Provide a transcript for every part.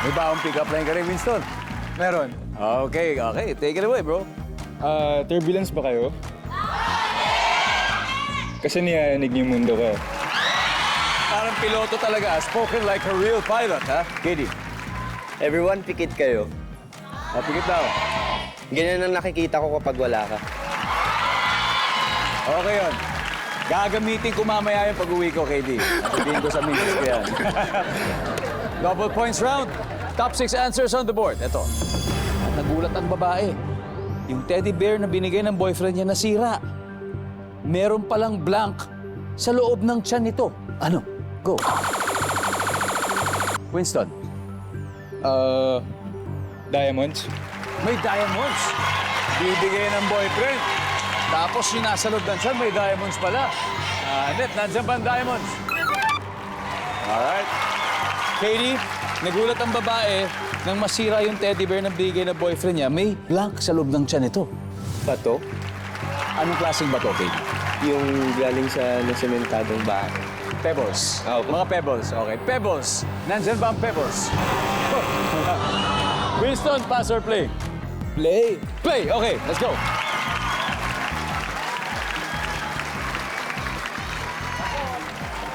May baong pick-up line ka rin, Winston. Meron. Okay. Take it away, bro. Turbulence ba kayo? Kasi niyayanig niyo yung mundo ko. Parang piloto talaga. Spoken like a real pilot, ha? Katie. Everyone, pikit kayo. Pikit daw. Ganyan ang nakikita ko kapag wala ka. Okay yun. Gagamitin ko mamaya yung pag-uwi ko, KD. Sabihin ko sa misis ko yan. Double points round. Top 6 answers on the board. Ito. Nagulat ang babae. Yung teddy bear na binigay ng boyfriend niya nasira. Meron palang blank sa loob ng tiyan nito. Ano? Go. Winston. Diamonds? May diamonds. Bibigay ng boyfriend. Tapos yung nasa loob ng tiyan, may diamonds pala. Annette, nandiyan ba ang diamonds? Alright. Katie, nagulat ang babae nang masira yung teddy bear na bigay ng boyfriend niya. May blank sa loob ng tiyan nito. Bato? Anong klaseng bato, Katie? Yung galing sa nasementadong bahay. Pebbles. Okay. Mga pebbles. Okay. Pebbles. Nandiyan ba ang pebbles? Winston, pass or play? Play! Play! Okay, let's go.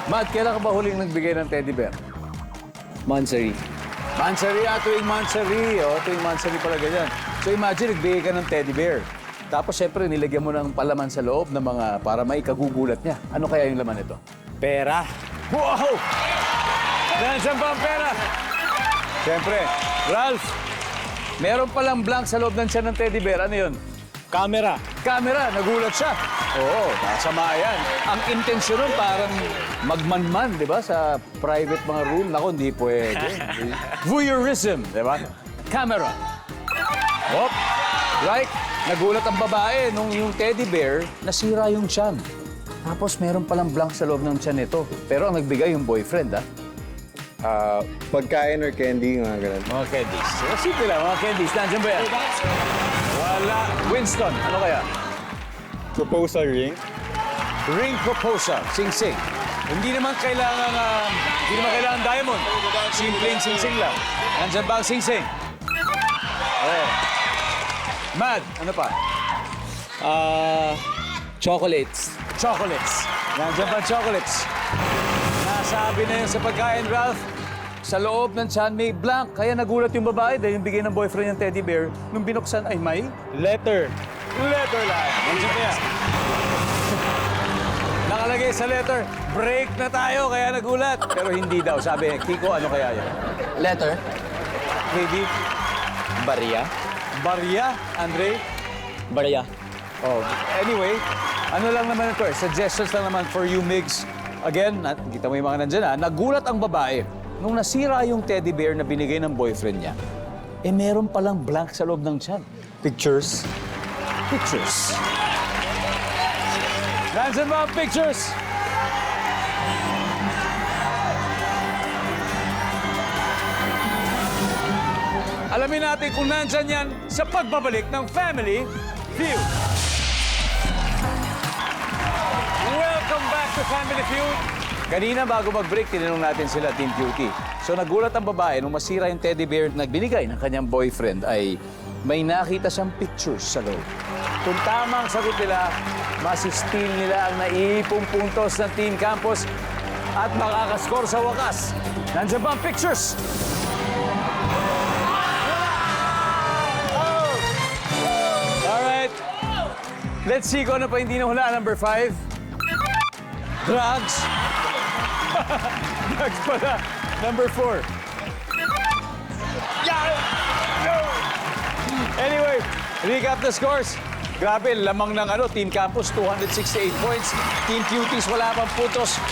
Matt, kailan ka ba huling nagbigay ng teddy bear? Mansari. Mansari, tuwing Mansari. Tuwing Mansari pala ganyan. So imagine, nagbigay ka ng teddy bear. Tapos syempre, nilagyan mo ng palaman sa loob ng mga para may kagugulat niya. Ano kaya yung laman nito? Pera. Wow! Nandiyan ba ang pera? Siyempre, Ralph, meron palang blank sa loob ng tiyan ng teddy bear. Ano yun? Camera. Camera, nagulat siya. Oo, masama yan. Ang intensyon nun parang magmanman, di ba? Sa private mga room. Naku, hindi pwede. Voyeurism, di ba? Camera. Hop. Right? Nagulat ang babae nung yung teddy bear, nasira yung tiyan. Tapos meron palang blank sa loob ng tiyan nito. Pero ang nagbigay yung boyfriend, ha? Pagkain or candy, mga ganun. Mga candies. Simple lang, mga candies. Nandiyan ba yan? Wala. Winston, ano kaya? Proposal ring? Ring proposal. Sing-sing. Hindi naman kailangan, diamond. Simpleng sing-sing lang. Nandiyan ba ang sing-sing? Okay. Mad, ano pa? Chocolates. Chocolates. Nandiyan ba ang chocolates? Nasabi na yun sa pagkain, Ralph. Sa loob ng tiyan may blank. Kaya nagulat yung babae dahil yung bigay ng boyfriend yung teddy bear. Nung binuksan ay may Letter. letter lang. Nandiyan ba yan? Nakalagay sa letter, break na tayo, kaya nagulat. Pero hindi daw. Sabi, Kiko, ano kaya yan? Letter. Baby, Barya. Barya, Andre? Barya. Oh, anyway, ano lang naman ito suggestions lang naman for you, Migs. Again, kita mo yung mga nandyan nagulat ang babae nung nasira yung teddy bear na binigay ng boyfriend niya. Meron palang blank sa loob ng tiyan. Pictures. Pictures. Nandyan ba ang pictures? Alamin natin kung nandyan yan sa pagbabalik ng Family Feud. Welcome back to Family Feud. Kanina bago mag-break, tinanong natin sila, Team Cutie. So nagulat ang babae nung masira yung teddy bear na binigay ng kanyang boyfriend ay may nakita siyang pictures sa loob. Kung tama ang sagot nila, masistil nila ang naiipong puntos ng Team Campus at makakaskor sa wakas. Nandiyan ba ang pictures? Alright. Let's see kung ano pa hindi nahula. Number 5. Drugs. Drugs pala. Number 4. Anyway, recap the scores. Grabe, lamang ng Team Campus, 268 points. Team Cuties, wala pang puntos.